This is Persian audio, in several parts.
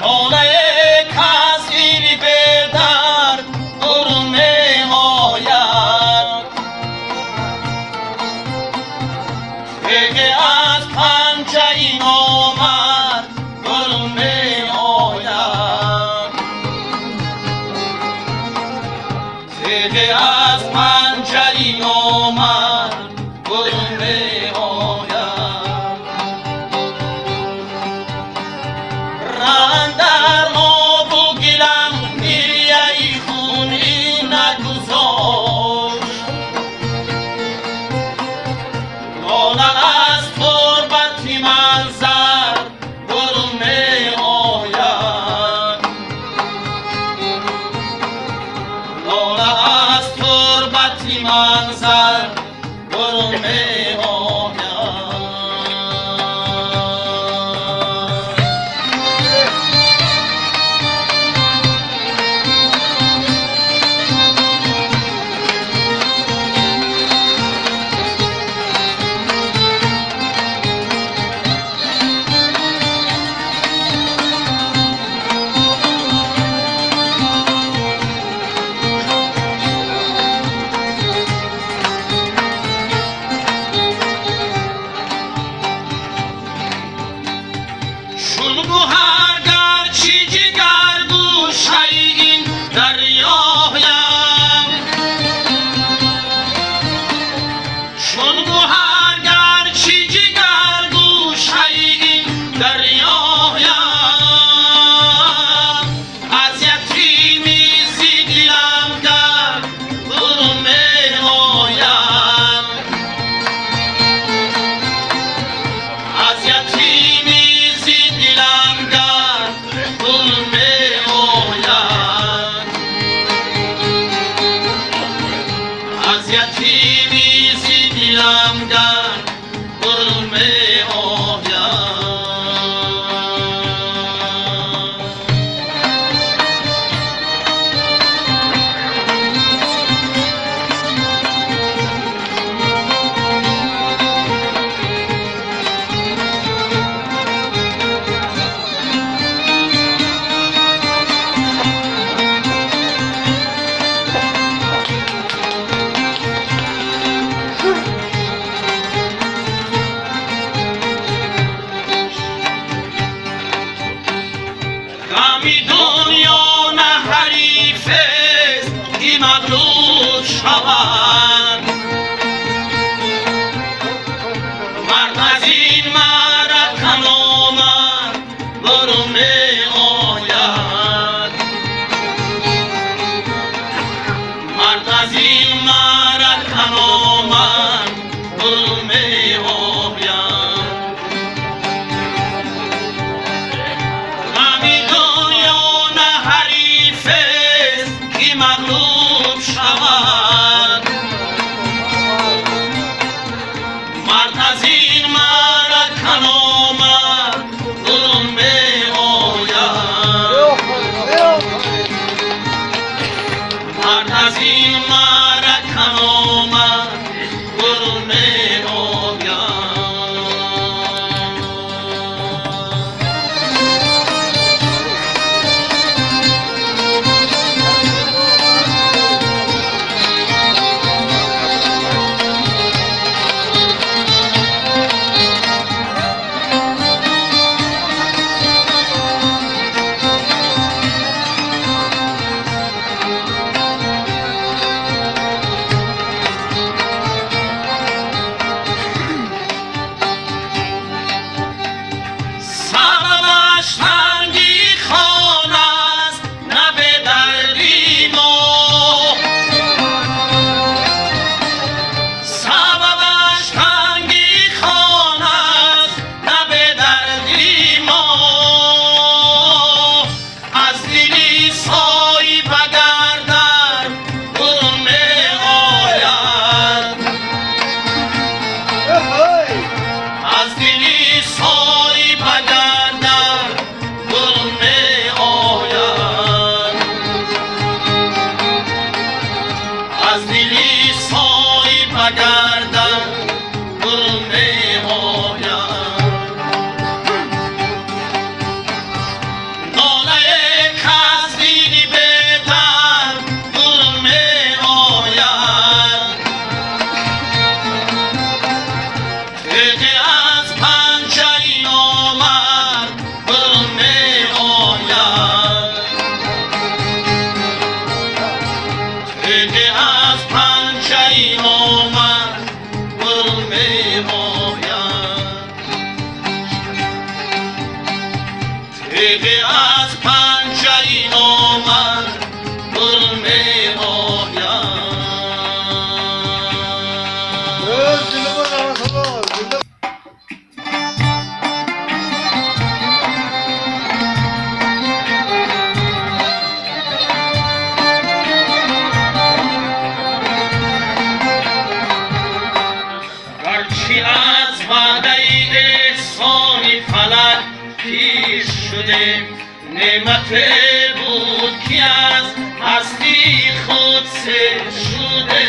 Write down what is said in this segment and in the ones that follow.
ناله کسی به درد برون می آید دیگه از پنجه نامرد برون می آید دیگه از پنجه نامرد برون می آید در آب و گلم گریه خونی نگذاشت لاله از تربت منظر برون می آید لاله از تربت منظر برون می آید مغلوب شوند مرد از این معرکه نامرد برون می آید مرد از این معرکه نامرد برون می آید غمی دنیا نه حریف است که مغلوب شود مرد از این معرکه نامرد برون می آید از پنجه این آمد گل می آید. گرچه از وعده احسان فلک پیر شده، نعمت بود که از هستی خود سیر شده.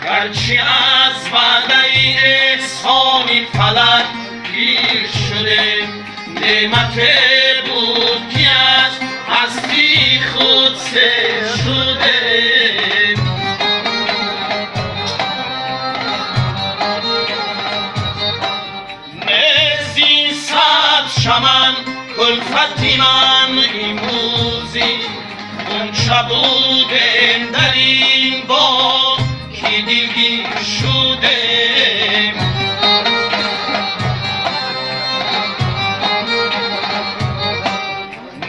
گرچه از وعده احسان فلک پیر شده، نعمت بود که از هستی خود سیر شده. نزدی صد چمن کلفتی من امروزی، اون چه بودم در این باغ که دلگیر شده.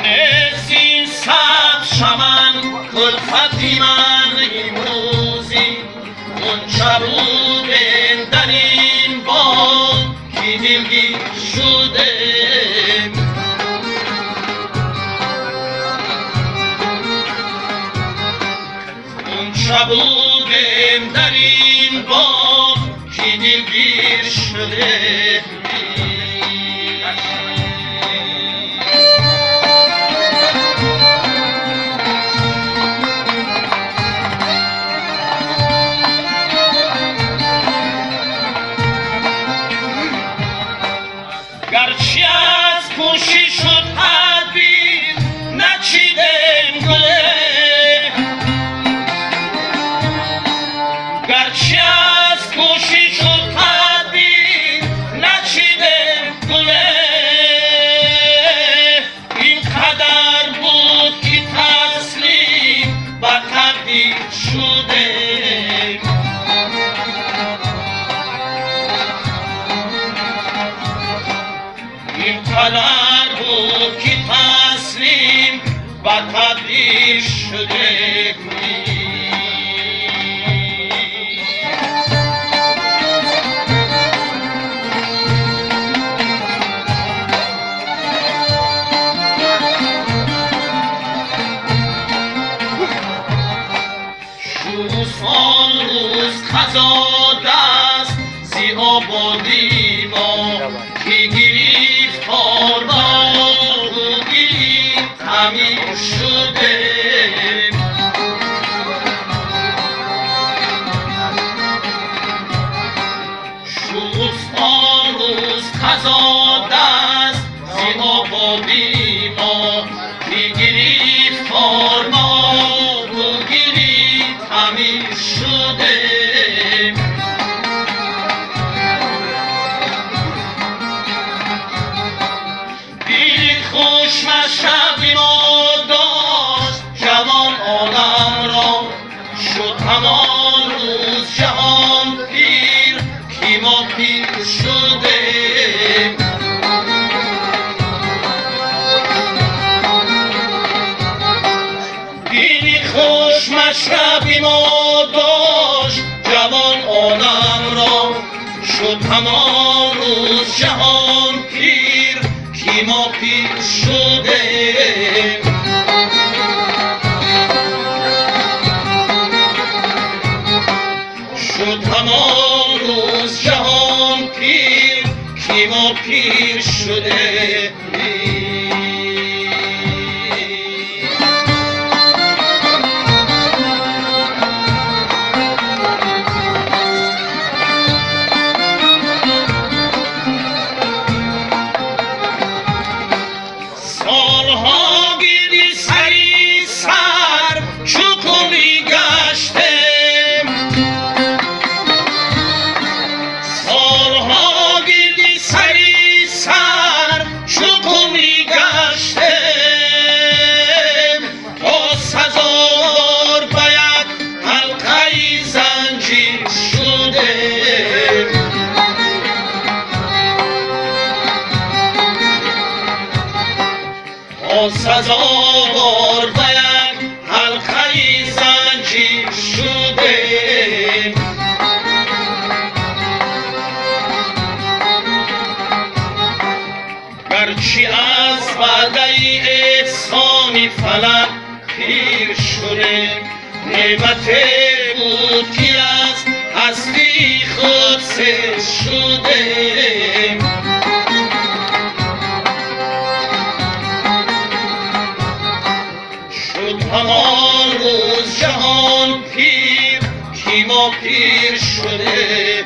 نزدی صد چمن کلفتی من امروزی، اون چه بودم در این باغ که دلگیر شده. اون چه بودم در این باغ که دلگیر شده. گرچه از کوشش شد تدبیر نچیدم گله، گرچه از کوشش شد تدبیر نچیدم گله. این قدر بود که تسلیم به تقدیر شده. این قدر بود که تسلیم به تقدیر شده. سال روز خزا دست زی آبادی ما، که گرفتار با گیری تعمیر شده. سال روز خزا دست زی آبادی ما، که گرفتار با گیری تعمیر شده. دل خوش و شب ما داشت جوان عالم را، شد همان روز جهان پیر که ما پیر شده. دل خوش و شب ما داشت جوان عالم را، شد همان روز جهان پیر که ما پیر شده. شد همان روز جهان پیر که ما پیر شده. سالها گیری سری سر چوکونی گشتم، سالها گیری سری سر ما سزاوار و یک حلقه زنجیر شده. گرچه از وعده احسان فلک پیر شده، نعمت بود که از هستی خود سیر شده. شد همان روز جهان پیر که ما پیر شده.